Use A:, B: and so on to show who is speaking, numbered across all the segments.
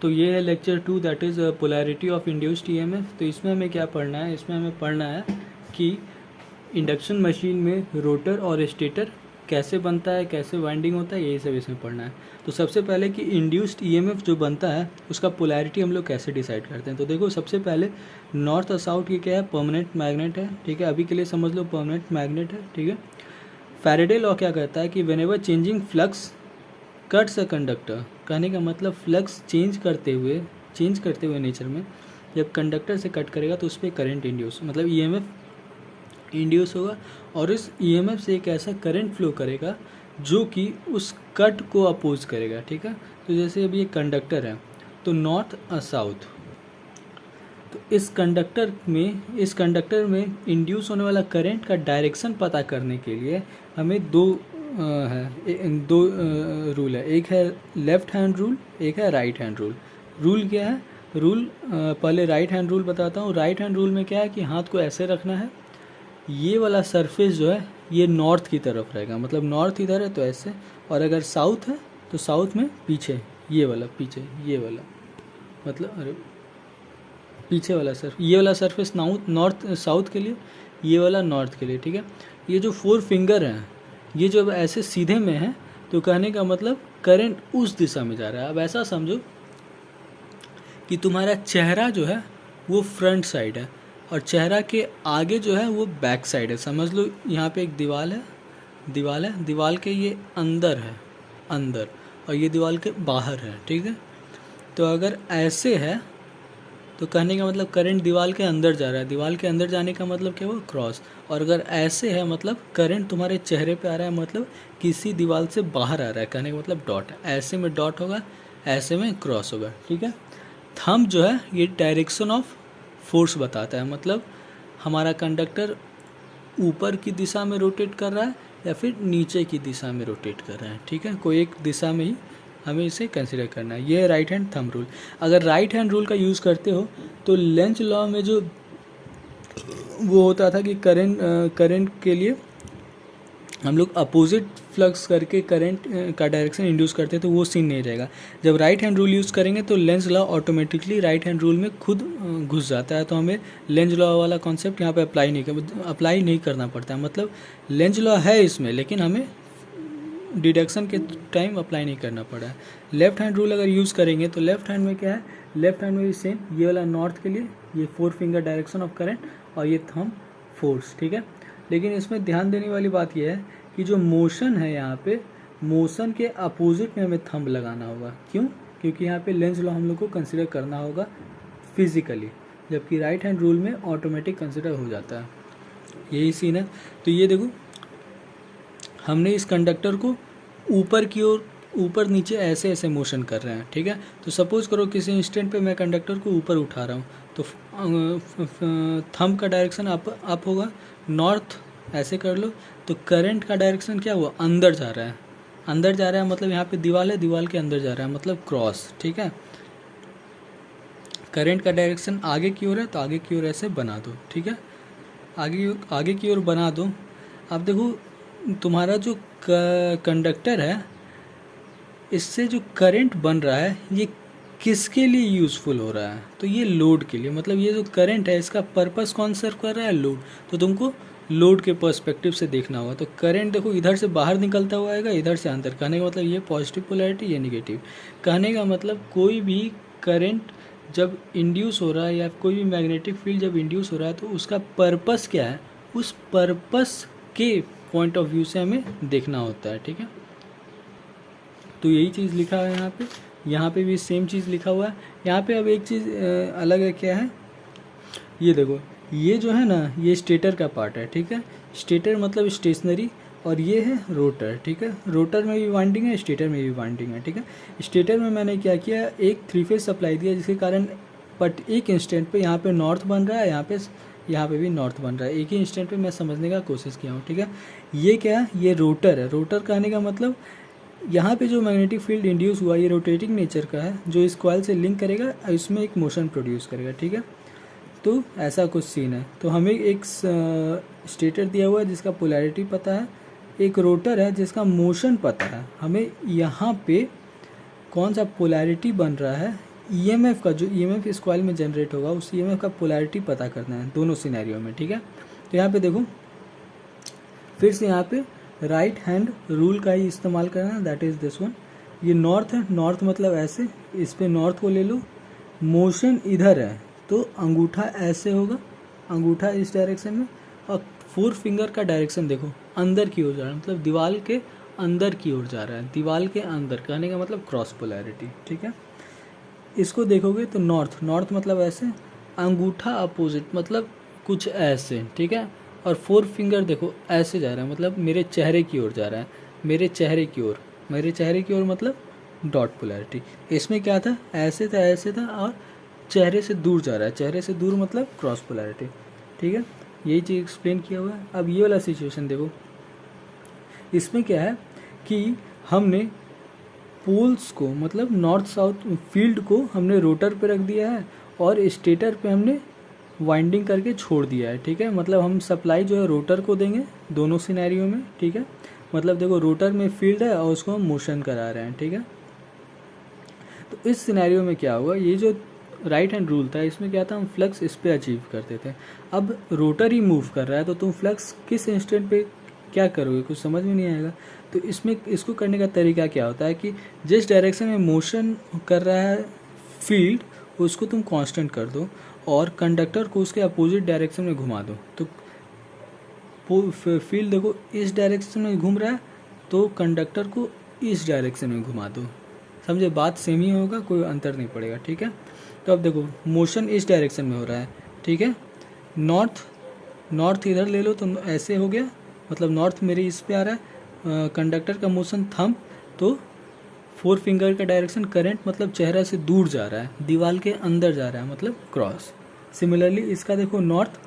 A: तो ये है lecture 2, that is polarity of induced EMF. तो इसमें हमें क्या पढ़ना है, इसमें हमें पढ़ना है कि इंडक्शन मशीन में रोटर और स्टेटर कैसे बनता है, कैसे वाइंडिंग होता है, यही सब इसमें पढ़ना है। तो सबसे पहले कि इंड्यूस्ड ईएमएफ जो बनता है उसका पोलैरिटी हम लोग कैसे डिसाइड करते हैं। तो देखो सबसे पहले नॉर्थ और साउथ ये क्या है, परमानेंट मैग्नेट है, ठीक है, अभी के लिए समझ लो परमानेंट मैग्नेट है, ठीक है। फैराडे लॉ क्या कहता है कि whenever changing flux cuts a conductor, कहने का मतलब फ्लक्स चेंज करते हुए नेचर में जब कंडक्टर से कट करेगा तो उस पर करंट इंड्यूस, मतलब ईएमएफ इंड्यूस होगा, और इस ईएमएफ से एक ऐसा करंट फ्लो करेगा जो कि उस कट को अपोज करेगा, ठीक है। तो जैसे अभी ये कंडक्टर है, तो नॉर्थ और साउथ, तो इस कंडक्टर में इंड्यूस होने वाला करंट का डायरेक्शन पता करने के लिए हमें दो रूल है, एक है लेफ्ट हैंड रूल, एक है राइट हैंड रूल। रूल क्या है, पहले राइट हैंड रूल बताता हूँ। राइट हैंड रूल में क्या है कि हाथ को ऐसे रखना है, ये वाला सरफेस जो है ये नॉर्थ की तरफ रहेगा, मतलब नॉर्थ इधर है तो ऐसे, और अगर साउथ है तो साउथ में पीछे, ये वाला पीछे, ये वाला मतलब अरे पीछे वाला ये वाला सरफेस नॉर्थ साउथ के लिए, ये वाला नॉर्थ के लिए, ठीक है। ये जो 4 फिंगर हैं ये जो ऐसे सीधे में है, तो कहने का मतलब करंट उस दिशा में जा रहा है। अब ऐसा समझो कि तुम्हारा चेहरा जो है वो फ्रंट साइड है और चेहरा के आगे जो है वो बैक साइड है। समझ लो यहाँ पे एक दीवार है, दीवार के ये अंदर है, और ये दीवार के बाहर है, ठीक है। तो अगर ऐसे है तो कहने का मतलब करंट दीवार के अंदर जा रहा है, दीवार के अंदर जाने का मतलब क्या हुआ, क्रॉस। और अगर ऐसे है मतलब करंट तुम्हारे चेहरे पे आ रहा है, मतलब किसी दीवार से बाहर आ रहा है, कहने का मतलब डॉट। ऐसे में डॉट होगा, ऐसे में क्रॉस होगा, ठीक है। थंब जो है ये डायरेक्शन ऑफ फोर्स बताता है, मतलब हमारा कंडक्टर ऊपर की दिशा में रोटेट कर रहा है या फिर नीचे की दिशा में रोटेट कर रहा है, ठीक है। कोई एक दिशा में ही हमें इसे कंसिडर करना है। ये है राइट हैंड थंब रूल। अगर राइट हैंड रूल का यूज़ करते हो तो लेंज लॉ में जो वो होता था कि करंट के लिए हम लोग अपोजिट फ्लक्स करके करंट का डायरेक्शन इंड्यूस करते हैं, तो वो सीन नहीं रहेगा। जब राइट हैंड रूल यूज़ करेंगे तो Lenz law automatically right hand rule में खुद घुस जाता है, तो हमें लेंज लॉ वाला कॉन्सेप्ट यहाँ पे अप्लाई नहीं करना पड़ता है। मतलब लेंज लॉ है इसमें, लेकिन हमें डिडक्शन के टाइम अप्लाई नहीं करना पड़ा है। लेफ्ट हैंड रूल अगर यूज़ करेंगे तो लेफ्ट हैंड में क्या है, लेफ्ट हैंड में भी सेम, ये वाला नॉर्थ के लिए ये 4 फिंगर डायरेक्शन ऑफ करंट और ये थंब फोर्स, ठीक है। लेकिन इसमें ध्यान देने वाली बात यह है कि जो मोशन है यहाँ पे, मोशन के अपोजिट में हमें थंब लगाना होगा। क्यों? क्योंकि यहाँ पे लेंज लॉ हम लोग को कंसिडर करना होगा फिजिकली, जबकि राइट हैंड रूल में ऑटोमेटिक कंसिडर हो जाता है। यही सीन है। तो ये देखो हमने इस कंडक्टर को ऊपर की ओर ऊपर नीचे ऐसे ऐसे मोशन कर रहे हैं, ठीक है। तो सपोज करो किसी इंस्टेंट पे मैं कंडक्टर को ऊपर उठा रहा हूँ, तो थंब का डायरेक्शन अप होगा, नॉर्थ ऐसे कर लो, तो करंट का डायरेक्शन क्या हुआ, अंदर जा रहा है, मतलब यहाँ पे दीवार है, दीवार के अंदर जा रहा है, मतलब क्रॉस, ठीक है। करंट का डायरेक्शन आगे की ओर है तो आगे की ओर ऐसे बना दो, ठीक है, आगे की ओर बना दो। अब देखो तुम्हारा जो कंडक्टर है, इससे जो करंट बन रहा है ये किसके लिए यूज़फुल हो रहा है, तो ये लोड के लिए। मतलब ये जो करंट है इसका पर्पस कौन सर्व कर रहा है, लोड। तो तुमको लोड के पर्सपेक्टिव से देखना होगा। तो करंट देखो इधर से बाहर निकलता हुआ आएगा, इधर से अंदर, कहने का मतलब ये पॉजिटिव पोलैरिटी, ये निगेटिव। कहने का मतलब कोई भी करंट जब इंड्यूस हो रहा है या कोई भी मैग्नेटिक फील्ड जब इंड्यूस हो रहा है तो उसका पर्पस क्या है, उस पर्पस के पॉइंट ऑफ व्यू से हमें देखना होता है, ठीक है। तो यही चीज़ लिखा है यहाँ पे भी सेम चीज़ लिखा हुआ है। यहाँ पे अब एक चीज़ अलग है, क्या है, ये देखो, ये जो है ना ये स्टेटर का पार्ट है, ठीक है। स्टेटर मतलब स्टेशनरी, और ये है रोटर, ठीक है। रोटर में भी वाइंडिंग है, स्टेटर में भी वाइंडिंग है, ठीक है। स्टेटर में मैंने क्या किया, एक 3 फेज सप्लाई दिया, जिसके कारण बट एक इंस्टेंट पे यहाँ पे नॉर्थ बन रहा है, यहाँ पे भी नॉर्थ बन रहा है। एक ही इंस्टेंट पे मैं समझने का कोशिश किया हूँ, ठीक है। ये क्या है, ये रोटर है। रोटर कहने का मतलब यहाँ पे जो मैग्नेटिक फील्ड इंड्यूस हुआ ये रोटेटिंग नेचर का है, जो इस कॉइल से लिंक करेगा, इसमें एक मोशन प्रोड्यूस करेगा, ठीक है। तो ऐसा कुछ सीन है। तो हमें एक स्टेटर दिया हुआ है जिसका पोलैरिटी पता है, एक रोटर है जिसका मोशन पता है। हमें यहाँ पे कौन सा पोलैरिटी बन रहा है ईएमएफ का जो ईएमएफ इस कॉइल में जनरेट होगा उस ईएमएफ का पोलैरिटी पता करना है दोनों सिनेरियो में, ठीक है। तो यहाँ पे देखो फिर से यहाँ पे राइट हैंड रूल का ही इस्तेमाल करना है, दैट इज़ दिस वन। ये नॉर्थ है, नॉर्थ मतलब ऐसे, इस पे नॉर्थ को ले लो, मोशन इधर है तो अंगूठा ऐसे होगा, अंगूठा इस डायरेक्शन में, और फोर फिंगर का डायरेक्शन देखो अंदर की ओर जा रहा है, मतलब दीवार के अंदर की ओर जा रहा है, दीवार के अंदर, कहने का मतलब क्रॉस पोलैरिटी, ठीक है। इसको देखोगे तो नॉर्थ, नॉर्थ मतलब ऐसे, अंगूठा अपोजिट मतलब कुछ ऐसे, ठीक है। और फोर फिंगर देखो ऐसे जा रहा है, मतलब मेरे चेहरे की ओर जा रहा है, मेरे चेहरे की ओर, मेरे चेहरे की ओर मतलब डॉट पोलैरिटी। इसमें क्या था, ऐसे था, ऐसे था, और चेहरे से दूर जा रहा है, चेहरे से दूर मतलब क्रॉस पोलैरिटी, ठीक है। यही चीज़ एक्सप्लेन किया हुआ है। अब ये वाला सिचुएशन देखो, इसमें क्या है कि हमने पोल्स को मतलब नॉर्थ साउथ फील्ड को हमने रोटर पे रख दिया है और स्टेटर पे हमने वाइंडिंग करके छोड़ दिया है, ठीक है। मतलब हम सप्लाई जो है रोटर को देंगे दोनों सिनेरियो में, ठीक है। मतलब देखो रोटर में फील्ड है और उसको हम मोशन करा रहे हैं, ठीक है। तो इस सिनेरियो में क्या होगा, ये जो राइट हैंड रूल था इसमें क्या था, हम फ्लक्स इस पे अचीव करते थे। अब रोटर ही मूव कर रहा है तो तुम फ्लक्स किस इंस्टेंट पे क्या करोगे, कुछ समझ में नहीं आएगा। तो इसमें इसको करने का तरीका क्या होता है कि जिस डायरेक्शन में मोशन कर रहा है फील्ड उसको तुम कांस्टेंट कर दो और कंडक्टर को उसके अपोजिट डायरेक्शन में घुमा दो। तो फील्ड देखो इस डायरेक्शन में घूम रहा है तो कंडक्टर को इस डायरेक्शन में घुमा दो, समझे, बात सेम ही होगा, कोई अंतर नहीं पड़ेगा, ठीक है। तो अब देखो मोशन इस डायरेक्शन में हो रहा है, ठीक है। नॉर्थ, नॉर्थ इधर ले लो तो ऐसे हो गया, मतलब नॉर्थ मेरे इस पे आ रहा है, कंडक्टर का मोशन थंब, तो फोर फिंगर का डायरेक्शन करंट मतलब चेहरा से दूर जा रहा है, दीवार के अंदर जा रहा है मतलब क्रॉस। सिमिलरली इसका देखो नॉर्थ,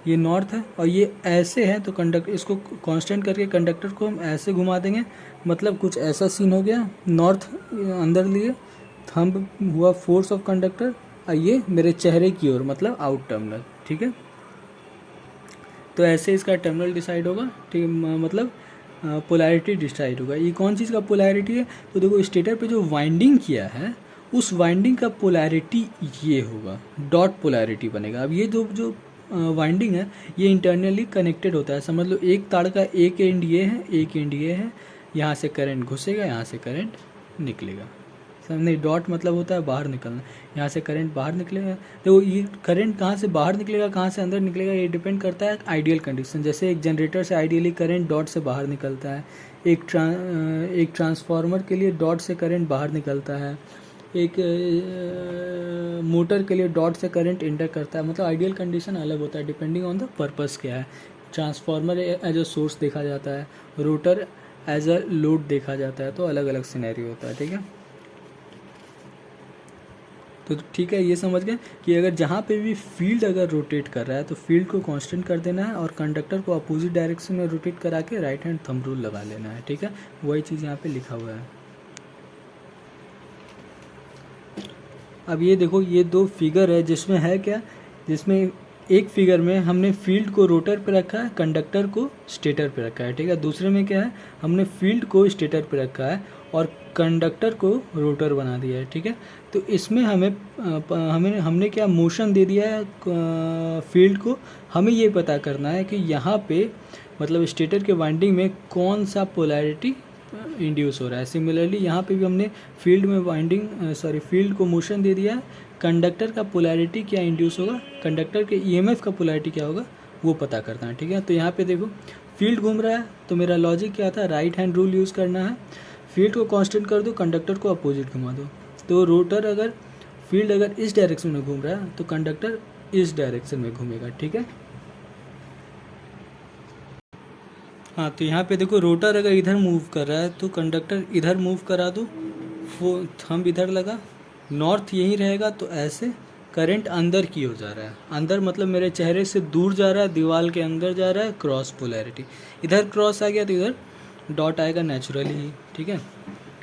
A: ये नॉर्थ है और ये ऐसे है तो कंडक्टर इसको कांस्टेंट करके कंडक्टर को हम ऐसे घुमा देंगे, मतलब कुछ ऐसा सीन हो गया, नॉर्थ अंदर लिए, थंब हुआ फोर्स ऑफ कंडक्टर, और ये मेरे चेहरे की ओर मतलब आउट टर्मिनल, ठीक है। तो ऐसे इसका टर्मिनल डिसाइड होगा, ठीक, मतलब पोलैरिटी डिसाइड होगा। ये कौन चीज़ का पोलैरिटी है, तो देखो स्टेटर पे जो वाइंडिंग किया है उस वाइंडिंग का पोलैरिटी ये होगा, डॉट पोलैरिटी बनेगा। अब ये जो वाइंडिंग है ये इंटरनली कनेक्टेड होता है, समझ लो एक तार का एक एंड ये है, एक एंड ये है, यहाँ से करंट घुसेगा, यहाँ से करंट निकलेगा, नहीं डॉट मतलब होता है बाहर निकलना, यहाँ से करंट बाहर निकलेगा। देखो ये करंट कहाँ से बाहर निकलेगा कहाँ से अंदर निकलेगा ये डिपेंड करता है आइडियल कंडीशन। जैसे एक जनरेटर से आइडियली करंट डॉट से बाहर निकलता है, एक ट्रांसफार्मर के लिए डॉट से करंट बाहर निकलता है, एक मोटर के लिए डॉट से करंट इंटर करता है, मतलब आइडियल कंडीशन अलग होता है डिपेंडिंग ऑन द पर्पस क्या है। ट्रांसफार्मर एज अ सोर्स देखा जाता है, रोटर एज अ लोड देखा जाता है, तो अलग अलग सिनेरियो होता है, ठीक है। तो ठीक है, ये समझ गए कि अगर जहाँ पे भी फील्ड अगर रोटेट कर रहा है तो फील्ड को कांस्टेंट कर देना है और कंडक्टर को अपोजिट डायरेक्शन में रोटेट करा के राइट हैंड थंब रूल लगा लेना है, ठीक है। वही चीज़ यहाँ पे लिखा हुआ है। अब ये देखो ये दो फिगर है जिसमें है क्या, जिसमें एक फिगर में हमने फील्ड को रोटर पे रखा है, कंडक्टर को स्टेटर पे रखा है, ठीक है। दूसरे में क्या है, हमने फील्ड को स्टेटर पे रखा है और कंडक्टर को रोटर बना दिया है, ठीक है। तो इसमें हमने क्या मोशन दे दिया है फील्ड को, हमें ये पता करना है कि यहाँ पे मतलब स्टेटर के वाइंडिंग में कौन सा पोलैरिटी इंड्यूस हो रहा है। सिमिलरली यहाँ पे भी हमने फील्ड में फील्ड को मोशन दे दिया है, कंडक्टर का पोलैरिटी क्या इंड्यूस होगा, कंडक्टर के ईएमएफ का पोलैरिटी क्या होगा वो पता करना है, ठीक है। तो यहाँ पे देखो फील्ड घूम रहा है तो मेरा लॉजिक क्या था, राइट हैंड रूल यूज़ करना है, फील्ड को कांस्टेंट कर दो, कंडक्टर को अपोजिट घुमा दो। तो रोटर अगर फील्ड अगर इस डायरेक्शन में घूम रहा है तो कंडक्टर इस डायरेक्शन में घूमेगा, ठीक है। हाँ तो यहाँ पे देखो रोटर अगर इधर मूव कर रहा है तो कंडक्टर इधर मूव करा दो, वो थंब इधर लगा, नॉर्थ यहीं रहेगा तो ऐसे करंट अंदर की ओर जा रहा है, अंदर मतलब मेरे चेहरे से दूर जा रहा है, दीवार के अंदर जा रहा है, क्रॉस पोलैरिटी, इधर क्रॉस आ गया तो इधर डॉट आएगा नेचुरली ही, ठीक है।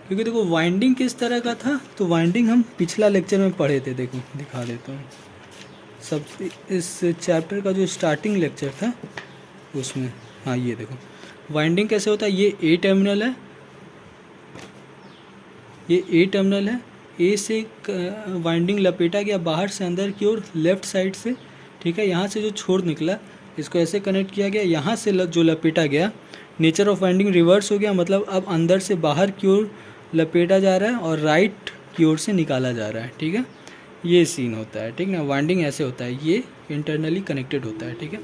A: क्योंकि देखो वाइंडिंग किस तरह का था, तो वाइंडिंग हम पिछला लेक्चर में पढ़े थे, देखो दिखा देता हूँ। सब इस चैप्टर का जो स्टार्टिंग लेक्चर था उसमें, हाँ ये देखो वाइंडिंग कैसे होता है, ये ए टर्मिनल है, ये ए टर्मिनल है ए से वाइंडिंग लपेटा गया बाहर से अंदर की ओर लेफ़्ट साइड से, ठीक है। यहाँ से जो छोर निकला इसको ऐसे कनेक्ट किया गया, यहाँ से जो लपेटा गया नेचर ऑफ वाइंडिंग रिवर्स हो गया, मतलब अब अंदर से बाहर की ओर लपेटा जा रहा है और राइट की ओर से निकाला जा रहा है, ठीक है। ये सीन होता है, ठीक ना। वाइंडिंग ऐसे होता है, ये इंटरनली कनेक्टेड होता है, ठीक है,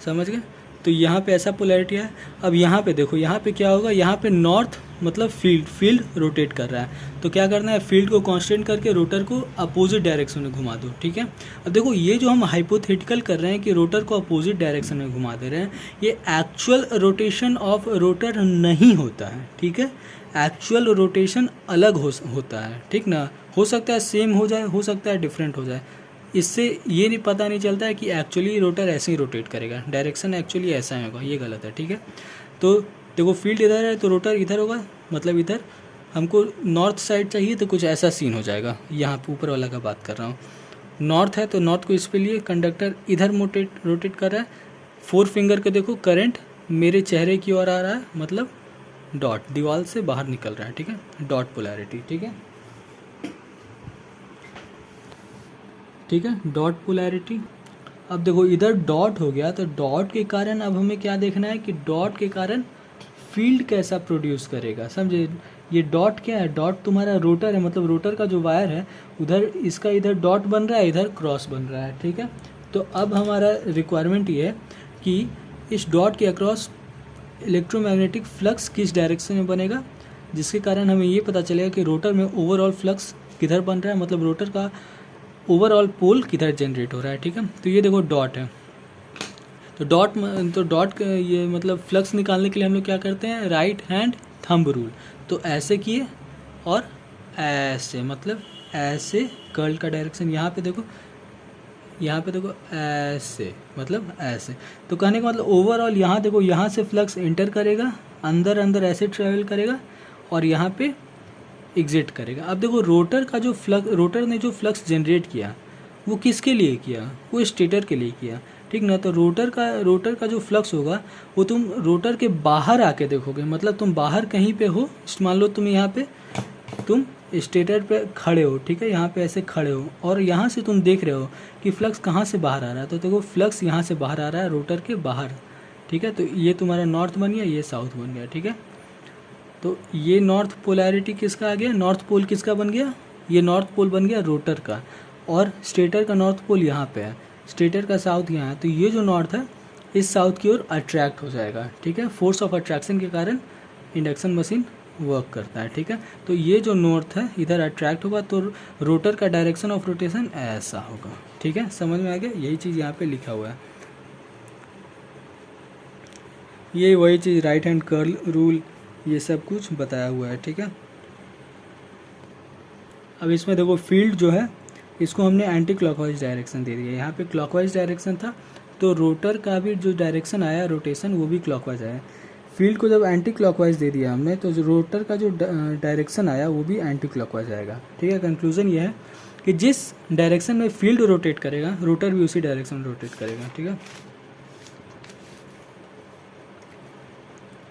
A: समझ गए। तो यहाँ पे ऐसा पोलैरिटी है। अब यहाँ पे देखो, यहाँ पे क्या होगा, यहाँ पे नॉर्थ मतलब फील्ड रोटेट कर रहा है, तो क्या करना है, फील्ड को कांस्टेंट करके रोटर को अपोजिट डायरेक्शन में घुमा दो, ठीक है। अब देखो ये जो हम हाइपोथेटिकल कर रहे हैं कि रोटर को अपोजिट डायरेक्शन में घुमा दे रहे हैं, ये एक्चुअल रोटेशन ऑफ रोटर नहीं होता है, ठीक है। एक्चुअल रोटेशन अलग होता है, ठीक ना। हो सकता है सेम हो जाए, हो सकता है डिफरेंट हो जाए। इससे ये नहीं पता नहीं चलता है कि एक्चुअली रोटर ऐसे ही रोटेट करेगा, डायरेक्शन एक्चुअली ऐसा ही होगा, ये गलत है, ठीक है। तो देखो फील्ड इधर है तो रोटर इधर होगा, मतलब इधर हमको नॉर्थ साइड चाहिए तो कुछ ऐसा सीन हो जाएगा। यहाँ पे ऊपर वाला का बात कर रहा हूँ, नॉर्थ है तो नॉर्थ को इस पे लिए कंडक्टर इधर रोटेट कर रहा है। 4 फिंगर के देखो करंट मेरे चेहरे की ओर आ रहा है, मतलब डॉट दीवार से बाहर निकल रहा है, ठीक है, डॉट पोलैरिटी, ठीक है, ठीक है, डॉट पोलैरिटी। अब देखो इधर डॉट हो गया, तो डॉट के कारण अब हमें क्या देखना है कि डॉट के कारण फील्ड कैसा प्रोड्यूस करेगा, समझे। ये डॉट क्या है, डॉट तुम्हारा रोटर है, मतलब रोटर का जो वायर है उधर इसका इधर डॉट बन रहा है, इधर क्रॉस बन रहा है, ठीक है। तो अब हमारा रिक्वायरमेंट ये है कि इस डॉट के अक्रॉस इलेक्ट्रोमैग्नेटिक फ्लक्स किस डायरेक्शन में बनेगा, जिसके कारण हमें ये पता चलेगा कि रोटर में ओवरऑल फ्लक्स किधर बन रहा है, मतलब रोटर का ओवरऑल पोल किधर जनरेट हो रहा है, ठीक है। तो ये देखो डॉट है, तो डॉट का ये मतलब फ्लक्स निकालने के लिए हम लोग क्या करते हैं, राइट हैंड थंब रूल। तो ऐसे किए और ऐसे, मतलब ऐसे कर्ल का डायरेक्शन, यहाँ पे देखो ऐसे, मतलब ऐसे। तो कहने का मतलब ओवरऑल यहाँ देखो, यहाँ से फ्लक्स एंटर करेगा, अंदर ऐसे ट्रेवल करेगा और यहाँ पे एग्जिट करेगा। अब देखो रोटर ने जो फ्लक्स जनरेट किया वो किसके लिए किया, वो स्टेटर के लिए किया, ठीक ना। तो रोटर का जो फ्लक्स होगा वो तुम रोटर के बाहर आके देखोगे, मतलब तुम बाहर कहीं पे हो, मान लो तुम यहाँ पे तुम स्टेटर पे खड़े हो, ठीक है, यहाँ पे ऐसे खड़े हो और यहाँ से तुम देख रहे हो कि फ्लक्स कहाँ से बाहर आ रहा है। तो देखो फ्लक्स यहाँ से बाहर आ रहा है रोटर के बाहर, ठीक है। तो ये तुम्हारा नॉर्थ बन गया, ये साउथ बन गया, ठीक है। तो ये नॉर्थ पोलैरिटी किसका आ गया, नॉर्थ पोल किसका बन गया, ये नॉर्थ पोल बन गया रोटर का, और स्टेटर का नॉर्थ पोल यहाँ पे है, स्टेटर का साउथ यहाँ है। तो ये जो नॉर्थ है इस साउथ की ओर अट्रैक्ट हो जाएगा, ठीक है। फोर्स ऑफ अट्रैक्शन के कारण इंडक्शन मशीन वर्क करता है, ठीक है। तो ये जो नॉर्थ है इधर अट्रैक्ट होगा, तो रोटर का डायरेक्शन ऑफ रोटेशन ऐसा होगा, ठीक है, समझ में आ गया। यही चीज़ यहाँ पे लिखा हुआ है, ये वही चीज़ राइट हैंड कर्ल रूल ये सब कुछ बताया हुआ है, ठीक है। अब इसमें देखो फील्ड जो है इसको हमने एंटी क्लॉकवाइज डायरेक्शन दे दिया, यहाँ पे क्लॉकवाइज डायरेक्शन था तो रोटर का भी जो डायरेक्शन आया रोटेशन वो भी क्लॉकवाइज आया। फील्ड को जब एंटी क्लॉकवाइज दे दिया हमने तो जो रोटर का जो डायरेक्शन आया वो भी एंटी क्लॉकवाइज आएगा, ठीक है। कंक्लूजन ये है कि जिस डायरेक्शन में फील्ड रोटेट करेगा रोटर भी उसी डायरेक्शन में रोटेट करेगा, ठीक है।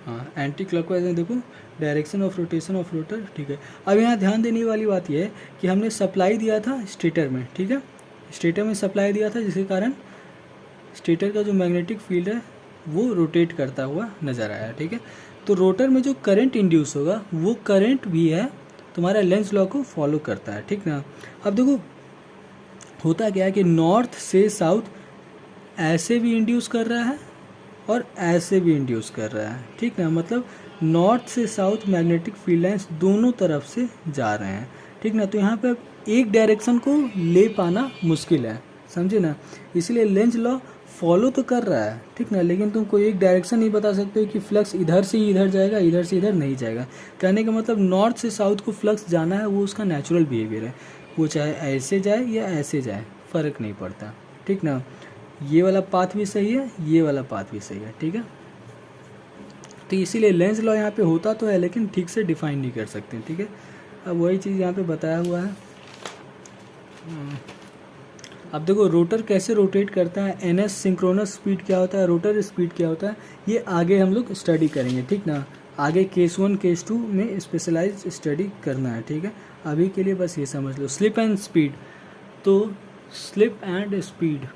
A: हाँ, एंटी क्लॉकवाइज में देखो direction of rotation of rotor, ठीक है। अब यहाँ ध्यान देने वाली बात यह है कि हमने सप्लाई दिया था स्टेटर में, ठीक है, स्टेटर में सप्लाई दिया था जिसके कारण स्टेटर का जो मैग्नेटिक फील्ड है वो रोटेट करता हुआ नज़र आया, ठीक है। तो रोटर में जो करंट इंड्यूस होगा वो करंट भी है तुम्हारा लेंज लॉ को फॉलो करता है, ठीक ना। अब देखो होता क्या है कि नॉर्थ से साउथ ऐसे भी इंड्यूस कर रहा है और ऐसे भी इंड्यूस कर रहा है, ठीक ना। मतलब नॉर्थ से साउथ मैग्नेटिक फील्ड लाइंस दोनों तरफ से जा रहे हैं, ठीक ना। तो यहाँ पे एक डायरेक्शन को ले पाना मुश्किल है, समझे ना। इसलिए लेंज लॉ फॉलो तो कर रहा है, ठीक ना, लेकिन तुम कोई एक डायरेक्शन नहीं बता सकते कि फ्लक्स इधर से इधर जाएगा, इधर से इधर नहीं जाएगा। कहने का मतलब नॉर्थ से साउथ को फ्लक्स जाना है, वो उसका नेचुरल बिहेवियर है, वो चाहे ऐसे जाए या ऐसे जाए फ़र्क नहीं पड़ता, ठीक ना। ये वाला पाथ भी सही है, ये वाला पाथ भी सही है, ठीक है। तो इसीलिए लेंज लॉ यहाँ पे होता तो है लेकिन ठीक से डिफाइन नहीं कर सकते, ठीक है। अब वही चीज़ यहाँ पे बताया हुआ है। अब देखो रोटर कैसे रोटेट करता है, एनएस सिंक्रोनस स्पीड क्या होता है, रोटर स्पीड क्या होता है, ये आगे हम लोग स्टडी करेंगे, ठीक ना। आगे केस 1 केस 2 में स्पेशलाइज स्टडी करना है, ठीक है। अभी के लिए बस ये समझ लो। स्लिप एंड स्पीड, तो स्लिप एंड स्पीड